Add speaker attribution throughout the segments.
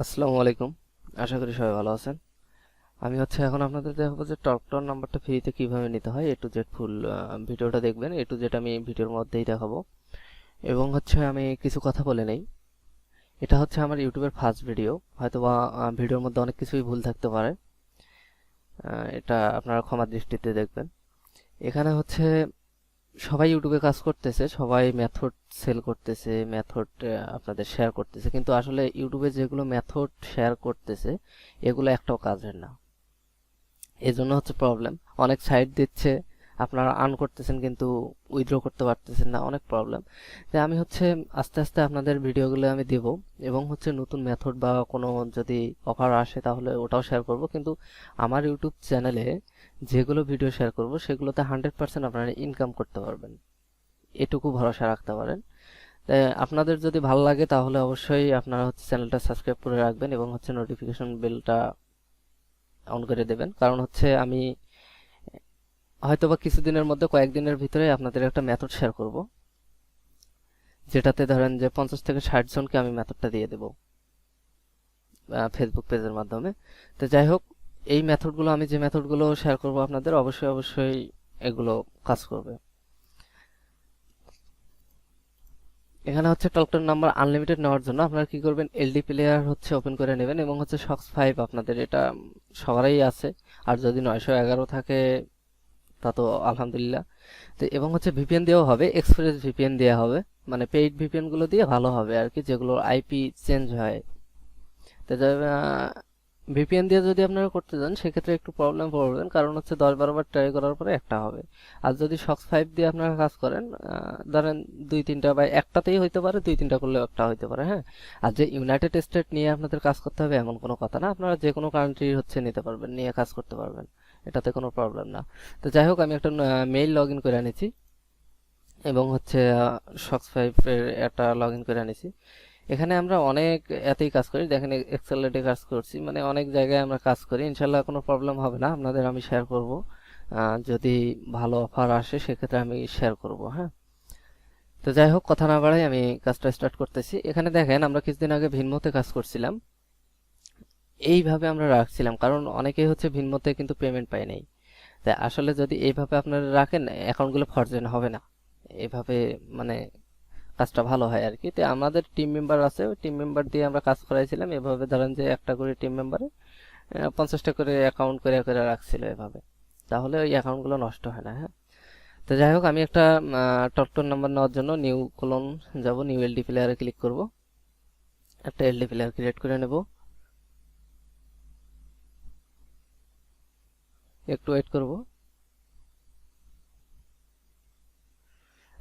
Speaker 1: আসসালামু আলাইকুম। আশা করি সবাই ভালো আছেন। আমি এখন আপনাদের দেখাবো যে টকটন নাম্বারটা ফ্রিতে কিভাবে নিতে হয়। A to Z ফুল ভিডিওটা দেখবেন। A to Z আমি ভিডিওর মধ্যেই দেখাবো। এবং আমি কিছু কথা বলে নেই। এটা আমার ইউটিউবের ফার্স্ট ভিডিও। হয়তোবা ভিডিওর মধ্যে অনেক কিছুই ভুল থাকতে পারে। এটা আপনারা ক্ষমা দৃষ্টিতে দেখবেন। এখানে সবাই ইউটিউবে কাজ করতেছে, সবাই মেথড সেল করতেছে, মেথড আপনাদের শেয়ার করতেছে, কিন্তু আসলে ইউটিউবে যেগুলো মেথড শেয়ার করতেছে এগুলো একটাও কাজের না। এজন্য প্রবলেম। অনেক সাইট দিচ্ছে, আপনারা আর্ন করতেছেন কিন্তু উইথড্র করতে পারতেছেন না, অনেক প্রবলেম। তাই আমি আস্তে আস্তে আপনাদের ভিডিওগুলো আমি দেব, এবং নতুন মেথড বা কোনো যদি অফার আসে তাহলে ওটাও শেয়ার করব। কিন্তু আমার ইউটিউব চ্যানেলে যেগুলো ভিডিও শেয়ার করব সেগুলোতে 100% আপনারা ইনকাম করতে পারবেন, এটুকু ভরসা রাখতে পারেন। তাই আপনাদের যদি ভালো লাগে তাহলে অবশ্যই আপনারা চ্যানেলটা সাবস্ক্রাইব করে রাখবেন এবং নোটিফিকেশন বেলটা অন করে দেবেন। কারণ আমি হয়তোবা কিছুদিনের মধ্যে, কয়েকদিনের ভিতরে আপনাদের একটা মেথড শেয়ার করব, যেটাতে ধরেন যে 50 থেকে 60 জনকে আমি মেথডটা দিয়ে দেব ফেসবুক পেজের মাধ্যমে। তো যাই হোক, এই মেথডগুলো, আমি যে মেথডগুলো শেয়ার করব আপনাদের, অবশ্যই অবশ্যই এগুলো কাজ করবে। এখানে টকটন নাম্বার আনলিমিটেড নেওয়ার জন্য আপনারা কি করবেন, এলডি প্লেয়ার ওপেন করে নেবেন, এবং শক্স 5 আপনাদের এটা সবারই আছে। আর যদি 911 থাকে তা তো আলহামদুলিল্লাহ। তো এবং ভিপিএন দেওয়া হবে, এক্সপ্রেস ভিপিএন দেওয়া হবে, মানে পেইড ভিপিএন গুলো দিয়ে ভালো হবে আর কি, যেগুলো আইপি চেঞ্জ হয়। তো ভিপিএন দিয়ে যদি আপনারা করতে যান সেক্ষেত্রে একটু প্রবলেম পড়বেন, কারণ 10-12 বার ট্রাই করার পরে একটা হবে। আর যদি সক্স 5 দিয়ে আপনারা কাজ করেন, ধরেন 2-3টা বা একটাতেই হইতে পারে, 2-3টা করলেও একটা হইতে পারে, হ্যাঁ। আর যে ইউনাইটেড স্টেট নিয়ে আপনাদের কাজ করতে হবে এমন কোনো কথা না, আপনারা যে কোনো কান্ট্রি নিতে পারবেন, নিয়ে কাজ করতে পারবেন, এটাতে কোনো প্রবলেম না। তো যাই হোক, আমি একটা মেইল লগ ইন করে আনিছি, এবং সক্স 5 এর একটা লগ ইন করে আনিছি। এখানে আমরা অনেক এতেই কাজ করি, দেখেন এক্সেলেটে কাজ করছি, মানে অনেক জায়গায় আমরা কাজ করি। ইনশাল্লাহ কোনো প্রবলেম হবে না, আপনাদের আমি শেয়ার করব। যদি ভালো অফার আসে সেক্ষেত্রে আমি শেয়ার করব, হ্যাঁ। তো যাই হোক, কথা না বাড়াই আমি কাজটা স্টার্ট করতেছি। এখানে দেখেন, আমরা কিছুদিন আগে ভিনমোতে কাজ করছিলাম, এইভাবে আমরা রাখছিলাম, কারণ অনেকেই ভিনমোতে কিন্তু পেমেন্ট পায় নাই। তাই আসলে যদি এইভাবে আপনারা রাখেন, অ্যাকাউন্টগুলো ফরজেন হবে না এইভাবে, মানে কাজটা ভালো হয় আর কি। তো আমাদের টিম মেম্বার আছে, ওই টিম মেম্বার দিয়ে আমরা কাজ করাইছিলাম এভাবে। ধরেন যে একটা করে টিম মেম্বারে 50টা করে অ্যাকাউন্ট করে করে রাখছিল এভাবে, তাহলে ওই অ্যাকাউন্টগুলো নষ্ট হয় না, হ্যাঁ। তো যাই হোক, আমি একটা টকটন নাম্বার নেওয়ার জন্য নিউ কলন যাব, নিউ এলডি প্লেয়ারে ক্লিক করব, একটা এলডি প্লেয়ার ক্রিয়েট করে নেব। একটু ওয়েট করব।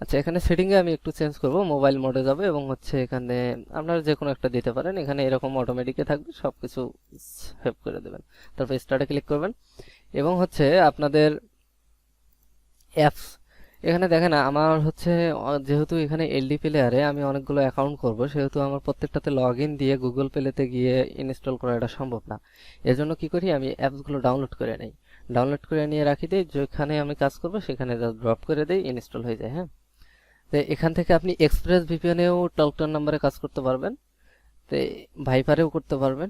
Speaker 1: আচ্ছা, এখানে সেটিং এ আমি একটু চেঞ্জ করব, মোবাইল মোডে যাব, এবং এখানে আপনারা যে কোনো একটা দিতে পারেন। এখানে এরকম অটোমেটিকে থাকবে, সবকিছু সেভ করে দেবেন, তারপর স্টার্টে ক্লিক করবেন। এবং আপনাদের অ্যাপস, এখানে দেখেন আমার যেহেতু এখানে এলডি প্লেয়ারে আমি অনেকগুলো অ্যাকাউন্ট করব, সেহেতু আমার প্রত্যেকটাতে লগ ইন দিয়ে গুগল প্লেতে গিয়ে ইনস্টল করা এটা সম্ভব না। এজন্য কি করি, আমি অ্যাপসগুলো ডাউনলোড করে নেই, ডাউনলোড করে নিয়ে রাখি দিই, যেখানে আমি কাজ করব সেখানে ড্রপ করে দেই, ইনস্টল হয়ে যায়, হ্যাঁ। তো এখান থেকে আপনি এক্সপ্রেস ভিপিএনেও টকটন নাম্বারে কাজ করতে পারবেন, তো ভাইপারেও করতে পারবেন,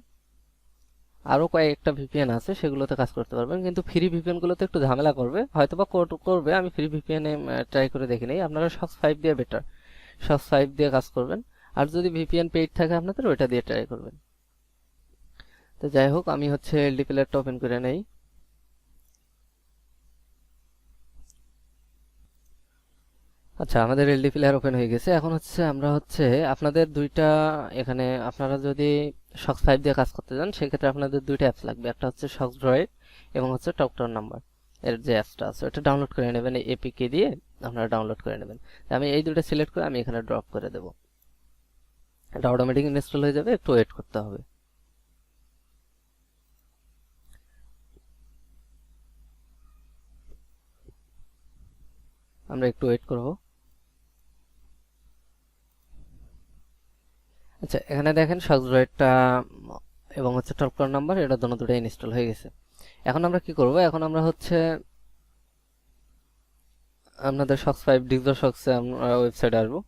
Speaker 1: আরো কয়েকটা ভিপিএন আছে সেগুলোতে কাজ করতে পারবেন। কিন্তু ফ্রি ভিপিএন গুলোতে একটু ঝামেলা করবে, হয়তোবা করবে, আমি ফ্রি ভিপিএন এ ট্রাই করে দেখিনি। আপনারা সক্স 5 দিয়ে বেটার, সক্স 5 দিয়ে কাজ করবেন। আর যদি ভিপিএন পেইড থাকে আপনাদের, ওইটা দিয়ে ট্রাই করবেন। তো যাই হোক, আমি এলডি প্লেয়ারটা ওপেন করে নেই। আচ্ছা, আমাদের এলডি প্লেয়ার ওপেন হয়ে গেছে। এখন আমরা আপনাদের দুইটা, এখানে আপনারা যদি সক্স 5 দিয়ে কাজ করতে যান সেক্ষেত্রে আপনাদের দুইটা অ্যাপস লাগবে, একটা সক্স ড্রয়েড এবং টকটন নাম্বার এর যে অ্যাপসটা আছে ওটা ডাউনলোড করে নেবেন, এপিকে দিয়ে আপনারা ডাউনলোড করে নেবেন। আমি এই দুটো সিলেক্ট করে আমি এখানে ড্রপ করে দেব, এটা অটোমেটিক ইনস্টল হয়ে যাবে, একটু ওয়েট করতে হবে। আমরা একটু ওয়েট করব। আচ্ছা, এখানে দেখেন সক্স ড্রয়েডটা এবং টকটন নাম্বার, এটা দুটোই ইনস্টল হয়ে গেছে। এখন আমরা কি করব, এখন আমরা আপনাদের সক্স 5 ডিজিটাল সক্সে আমরা ওয়েবসাইটে আসবো।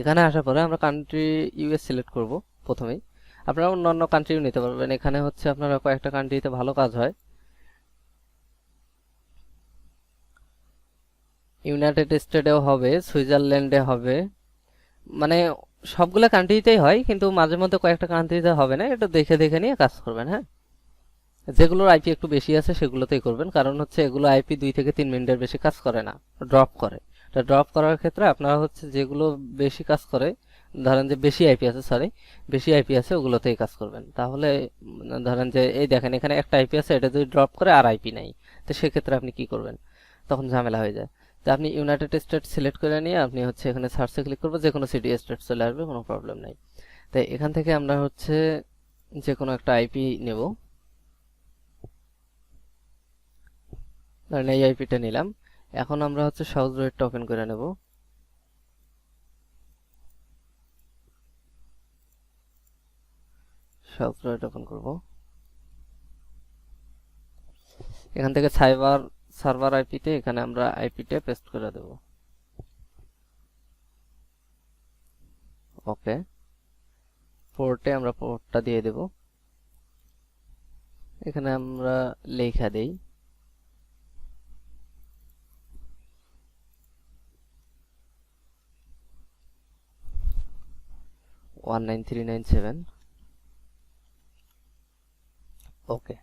Speaker 1: এখানে আসার পরে আমরা কান্ট্রি ইউএস সিলেক্ট করব প্রথমেই। আপনারা অন্যান্য কান্ট্রিও নিতে পারবেন। এখানে হচ্ছে আপনারা কয়েকটা কান্ট্রিতে ভালো কাজ হয়। ইউনাইটেড স্টেটেও হবে, সুইজারল্যান্ডে হবে, মানে সবগুলা কান্ট্রিতেই হয়, কিন্তু মাঝে মধ্যে কয়েকটা কান্ট্রিতে হবে না, এটা দেখে দেখে নিয়ে কাজ করবেন। হ্যাঁ, যেগুলোর আইপি একটু বেশি আছে সেগুলোতেই করবেন, কারণ হচ্ছে এগুলো আইপি 2 থেকে 3 মিনিটের বেশি কাজ করে না, ড্রপ করে। এটা ড্রপ করার ক্ষেত্রে আপনারা হচ্ছে যেগুলো বেশি কাজ করে, ধরেন যে বেশি আইপি আছে, সরি বেশি আইপি আছে, ওগুলোতেই কাজ করবেন। তাহলে ধরেন যে এই দেখেন এখানে একটা আইপি আছে, এটা যদি ড্রপ করে আর আইপি নাই, তো সেক্ষেত্রে আপনি কি করবেন? তখন ঝামেলা হয়ে যায়। তো আপনি ইউনাইটেড স্টেট সিলেক্ট করে নিয়ে আপনি হচ্ছে এখানে সার্চে ক্লিক করবেন, যে কোনো সিটি স্টেট চলে আসবে, কোনো প্রবলেম নাই। তাই এখান থেকে আমরা হচ্ছে যে কোনো একটা আইপি নেব, ধরেন এই আইপিটা নিলাম। এখন আমরা হচ্ছে সহজ রোডটা ওপেন করে নেব। সহজ রোড ওপেন করব। এখান থেকে সার্ভার আইপিতে এখানে আমরা আইপিটা পেস্ট করে দেব। ওকে, পোর্টে আমরা পোর্টটা দিয়ে দেব। এখানে আমরা লেখা দেই 19397। ওকে,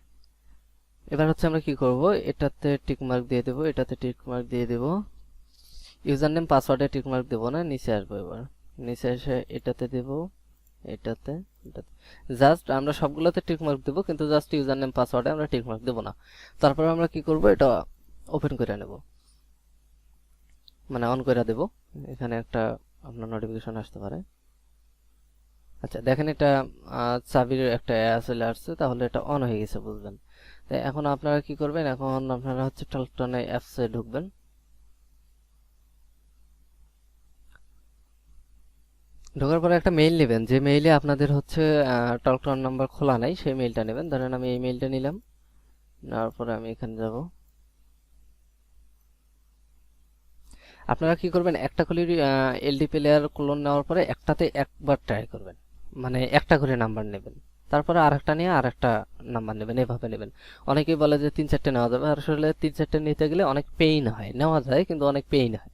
Speaker 1: এবার হচ্ছে আমরা কি করব, এটাতে টিক মার্ক দিয়ে দেব, এটাতে টিক মার্ক দিয়ে দেব। ইউজার নেম পাসওয়ার্ডে টিক মার্ক দেব না, নিচে আসবো। এবার নিচে এসে এটাতে দেব, এটাতে, এটাতে জাস্ট আমরা সবগুলোতে টিক মার্ক দেব, কিন্তু জাস্ট ইউজার নেম পাসওয়ার্ডে আমরা টিক মার্ক দেব না। তারপর আমরা কি করব, এটা ওপেন করে নেব, মানে অন করে দেব। এখানে একটা আপনার নোটিফিকেশন আসতে পারে। আচ্ছা দেখেন, এটা চাবির একটা চলে আসছে, তাহলে এটা অন হয়ে গেছে, বুঝবেন। তাই এখন আপনারা কি করবেন, এখন আপনারা হচ্ছে টলটনে অ্যাপসে ঢুকবেন। ঢোকার পরে একটা মেইল নেবেন, যে মেইলে আপনাদের হচ্ছে টলটন নাম্বার খোলা নাই, সেই মেইলটা নেবেন। ধরেন আমি এই মেইলটা নিলাম, নেওয়ার পরে আমি এখানে যাব। আপনারা কি করবেন, একটা করে এলডি প্লেয়ার ক্লোন নেওয়ার পরে একটাতে একবার ট্রাই করবেন, মানে একটা করে নাম্বার নেবেন, তারপরে আরেকটা নিয়ে আরেকটা নাম্বার নেবেন, এভাবে নেবেন। অনেকেই বলে যে 3-4টে নেওয়া যাবে, আর আসলে 3-4টে নিতে গেলে অনেক পেইন হয়, নেওয়া যায় কিন্তু অনেক পেইন হয়।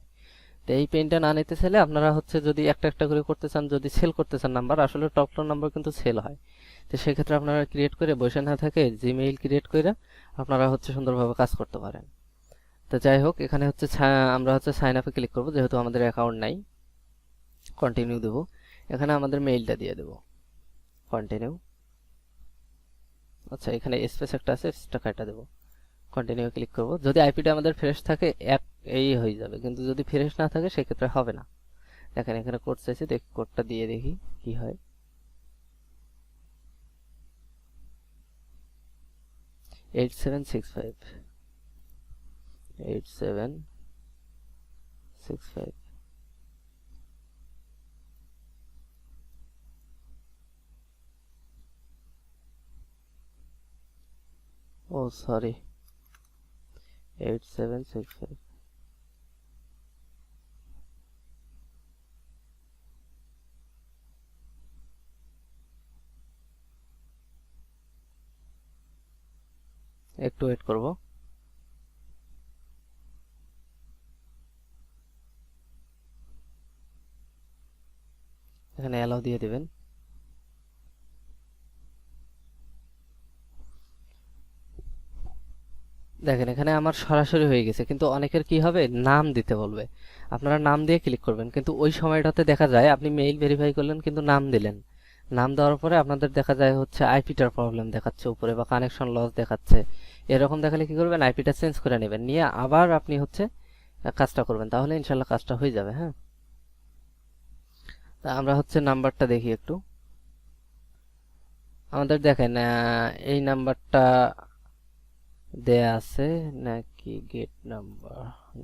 Speaker 1: তো এই পেইনটা না নিতে চাইলে আপনারা হচ্ছে যদি একটা একটা করে করতে চান, যদি সেল করতে চান নাম্বার, আসলে টপ নাম্বার কিন্তু সেল হয়। তো সেক্ষেত্রে আপনারা ক্রিয়েট করে বসে না থাকে জিমেইল ক্রিয়েট করে আপনারা হচ্ছে সুন্দরভাবে কাজ করতে পারেন। তো যাই হোক, এখানে হচ্ছে আমরা হচ্ছে সাইন আপে ক্লিক করব, যেহেতু আমাদের অ্যাকাউন্ট নাই। কন্টিনিউ দেব, এখানে আমাদের মেইলটা দিয়ে দেব, কন্টিনিউ। আচ্ছা, এখানে স্পেস একটা আছে, স্পেসটা কাটা দেব, কন্টিনিউ ক্লিক করব। যদি আইপিটা আমাদের ফ্রেশ থাকে এক এই হয়ে যাবে, কিন্তু যদি ফ্রেশ না থাকে সেক্ষেত্রে হবে না। দেখেন এখানে কোড চাইছে, দেখি কোডটা দিয়ে দেখি কি হয়। 8765, 8765। ও সরি, 8765। একটু ওয়েট করব। এখানে অ্যালাউ দিয়ে দিবেন। দেখেন এখানে আমার সরাসরি হয়ে গেছে, কিন্তু অনেকের কি হবে, নাম দিতে বলবে। আপনারা নাম দিয়ে ক্লিক করবেন, কিন্তু ওই সময়টাতে দেখা যায় আপনি মেইল ভেরিফাই করলেন কিন্তু নাম দিলেন, নাম দেওয়ার পরে আপনাদের দেখা যায় হচ্ছে আইপিটার প্রবলেম দেখাচ্ছে উপরে, বা কানেকশন লস দেখাচ্ছে। এরকম দেখালে কি করবেন, আইপিটা চেঞ্জ করে নেবেন, নিয়ে আবার আপনি হচ্ছে কাজটা করবেন, তাহলে ইনশাল্লাহ কাজটা হয়ে যাবে। হ্যাঁ, তা আমরা হচ্ছে নাম্বারটা দেখি একটু। আমাদের দেখেন এই নাম্বারটা দেয়া আছে নাকি, gate number,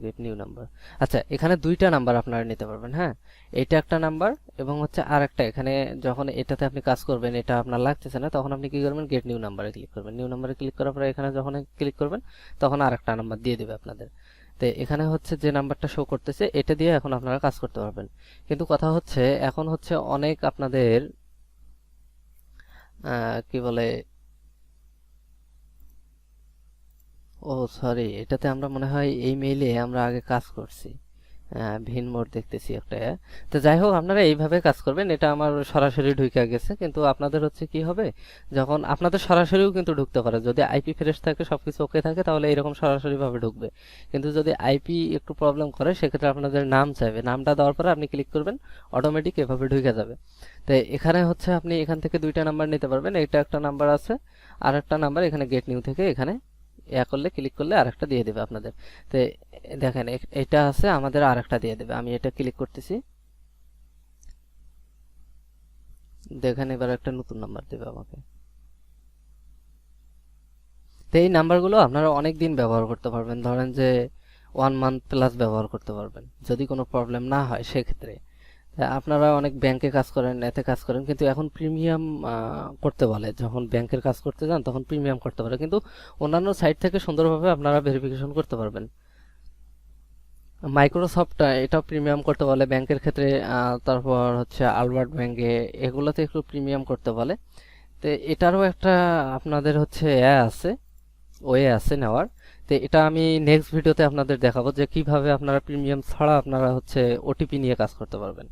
Speaker 1: gate new number. আচ্ছা, এখানে দুইটা নাম্বার আপনারা নিতে পারবেন। হ্যাঁ, এটা একটা নাম্বার এবং হচ্ছে আর একটা, এখানে যখন এটাতে আপনি কাজ করবেন এটা আপনার লাগতেছে না, তখন আপনি কি করবেন, গেট নিউ নাম্বারে ক্লিক করবেন। নিউ নাম্বারে ক্লিক করার পরে এখানে যখন ক্লিক করবেন তখন আর একটা নাম্বার দিয়ে দেবে আপনাদের। তো এখানে হচ্ছে যে নাম্বারটা শো করতেছে এটা দিয়ে এখন আপনারা কাজ করতে পারবেন। কিন্তু কথা হচ্ছে এখন হচ্ছে অনেক আপনাদের কি বলে, ও সরি, এটাতে আমরা মনে হয় এই মেইলে আমরা আগে কাজ করছি। ভিন মোড দেখতেছি একটা। তো যাই হোক, আপনারা এইভাবে কাজ করবেন। এটা আমার সরাসরি ঢুকে গেছে, কিন্তু আপনাদের হচ্ছে কি হবে, যখন আপনাদের সরাসরিও কিন্তু ঢুকতে পারে, যদি আইপি ফ্রেশ থাকে সবকিছু ওকে থাকে তাহলে এরকম সরাসরি ভাবে ঢুকবে। কিন্তু যদি আইপি একটু প্রবলেম করে সেক্ষেত্রে আপনাদের নাম চাইবে, নামটা দেওয়ার পরে আপনি ক্লিক করবেন, অটোমেটিক এভাবে ঢুকে যাবে। তো এখানে হচ্ছে আপনি এখান থেকে দুইটা নাম্বার নিতে পারবেন, এটা একটা নাম্বার আছে, আর একটা নাম্বার এখানে গেট নিউ থেকে এখানে করলে, ক্লিক করলে আরেকটা দিয়ে দেবে আপনাদের। তো দেখেন এটা আছে, আমাদের আরেকটা দিয়ে দেবে। আমি এটা ক্লিক করতেছি, দেখেন এবার একটা নতুন নাম্বার দেবে আমাকে। তো এই নাম্বারগুলো আপনারা অনেক দিন ব্যবহার করতে পারবেন, ধরেন যে 1 মান্থ প্লাস ব্যবহার করতে পারবেন যদি কোনো প্রবলেম না হয় সেক্ষেত্রে। আপনারা অনেক ব্যাংকে কাজ করেন, এতে কাজ করেন, কিন্তু এখন প্রিমিয়াম করতে বলে, যখন ব্যাংকের কাজ করতে যান তখন প্রিমিয়াম করতে পারে, কিন্তু অন্যান্য সাইট থেকে সুন্দরভাবে আপনারা ভেরিফিকেশন করতে পারবেন। মাইক্রোসফট এটাও প্রিমিয়াম করতে বলে ব্যাংকের ক্ষেত্রে, তারপর হচ্ছে আলবার্ট ব্যাংকে, এগুলোতে একটু প্রিমিয়াম করতে বলে। তো এটারও একটা আপনাদের হচ্ছে আছে, ওয়ে আছে নেওয়ার। তো এটা আমি নেক্সট ভিডিওতে আপনাদের দেখাবো যে কিভাবে আপনারা প্রিমিয়াম ছাড়া আপনারা হচ্ছে ওটিপি নিয়ে কাজ করতে পারবেন।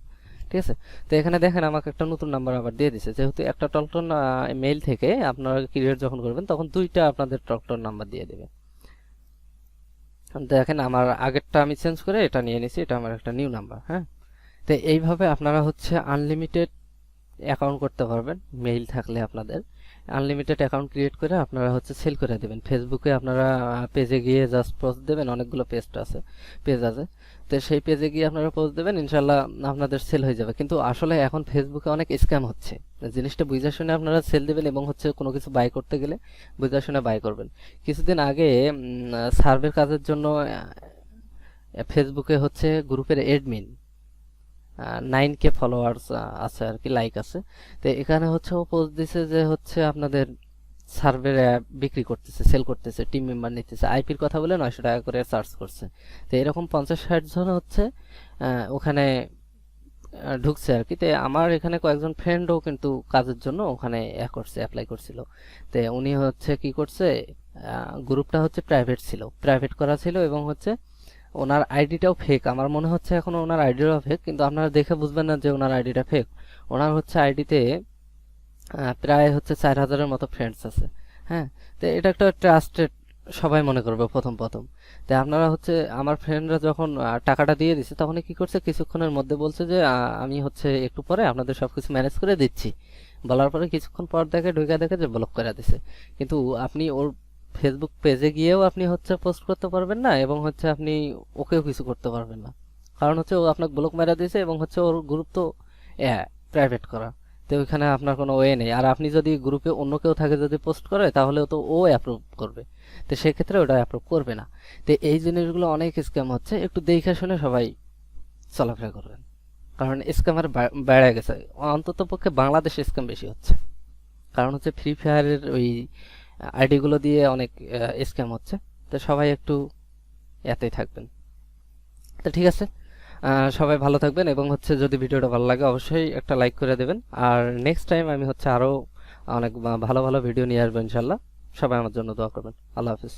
Speaker 1: ঠিক আছে। তো এখানে দেখেন আমাকে একটা নতুন নাম্বার আবার দিয়ে দিছে, যেহেতু একটা টকটন মেইল থেকে আপনারা ক্রিয়েট যখন করবেন তখন দুইটা আপনাদের টকটন নাম্বার দিয়ে দেবে। দেখেন আমার আগেরটা আমি চেঞ্জ করে এটা নিয়ে নিছি, এটা আমার একটা নিউ নাম্বার। হ্যাঁ, তো এইভাবে আপনারা হচ্ছে আনলিমিটেড অ্যাকাউন্ট করতে পারবেন। মেইল থাকলে আপনাদের আনলিমিটেড অ্যাকাউন্ট ক্রিয়েট করে আপনারা হচ্ছে সেল করে দেবেন। ফেসবুকে আপনারা পেজে গিয়ে জাস্ট পোস্ট দেবেন, অনেকগুলো পেজ আছে। তো সেই পেজে গিয়ে আপনারা পোস্ট দেবেন, ইনশাল্লাহ আপনাদের সেল হয়ে যাবে। কিন্তু আসলে এখন ফেসবুকে অনেক স্ক্যাম হচ্ছে, জিনিসটা বুঝে শুনে আপনারা সেল দেবেন, এবং হচ্ছে কোনো কিছু বাই করতে গেলে বুঝে শুনে বাই করবেন। কিছুদিন আগে সার্ভের কাজের জন্য ফেসবুকে হচ্ছে গ্রুপের এডমিন 9K ফলোয়ার্স আছে আর কি, লাইক আছে। তো এখানে হচ্ছে ও পোস্ট দিছে যে হচ্ছে আপনাদের সার্ভের বিক্রি করতেছে, সেল করতেছে, টিম মেম্বার নিতেছে, আইপির কথা বলে 900 টাকা করে চার্জ করছে। তো এরকম 50-60 জন হচ্ছে ওখানে ঢুকছে আর কি। তো আমার এখানে কয়েকজন ফ্রেন্ডও কিন্তু কাজের জন্য ওখানে করছে, অ্যাপ্লাই করছিল। তো উনি হচ্ছে কি করছে, গ্রুপটা হচ্ছে প্রাইভেট করা ছিল, এবং হচ্ছে ওনার আইডিটাও ফেক। আমার মনে হচ্ছে এখন ওনার আইডিটাও ফেক, কিন্তু আপনারা দেখে বুঝবেন না যে ওনার আইডিটা ফেক। ওনার হচ্ছে আইডিতে প্রায় হচ্ছে 4000-এর মতো ফ্রেন্ডস আছে। হ্যাঁ, তো এটা একটা ট্রাস্টেড, সবাই মনে করবে প্রথম প্রথম। তাই আপনারা হচ্ছে, আমার ফ্রেন্ডরা যখন টাকাটা দিয়ে দিছে তখন কি করছে, কিছুক্ষণের মধ্যে বলছে যে আমি হচ্ছে একটু পরে আপনাদের সবকিছু ম্যানেজ করে দিচ্ছি। বলার পরে কিছুক্ষণ পর ঢুকে দেখে যে ব্লক করে দিছে। কিন্তু আপনি ওর ফেসবুক পেজে গিয়েও আপনি হচ্ছে পোস্ট করতে পারবেন না, এবং হচ্ছে আপনি ওকেও কিছু করতে পারবেন না, কারণ হচ্ছে ও আপনাকে ব্লক মেরে দিয়েছে, এবং হচ্ছে ওর গ্রুপ তো প্রাইভেট করা। তো ওইখানে আপনার কোনো ওয়ে নেই। আর আপনি যদি গ্রুপে অন্য কেউ থাকে যদি পোস্ট করে, তাহলে তো ও অ্যাপ্রুভ করবে, তো সেক্ষেত্রে ওটা অ্যাপ্রুভ করবে না। তো এই জিনিসগুলো অনেক স্ক্যাম হচ্ছে, একটু দেখে শুনে সবাই চলাফেরা করবেন, কারণ স্ক্যামার বেড়ে গেছে। অন্তত পক্ষে বাংলাদেশে স্ক্যাম বেশি হচ্ছে, কারণ হচ্ছে ফ্রি ফায়ারের ওই আইডি গুলো দিয়ে অনেক স্ক্যাম হচ্ছে। তো সবাই একটু এতেই থাকবেন। তো ঠিক আছে, সবাই ভালো থাকবেন, এবং হচ্ছে যদি ভিডিওটা ভালো লাগে অবশ্যই একটা লাইক করে দেবেন। আর নেক্সট টাইম আমি হচ্ছে আরো অনেক ভালো ভালো ভিডিও নিয়ে আসবো ইনশাল্লাহ। সবাই আমার জন্য দোয়া করবেন। আল্লাহ হাফিজ।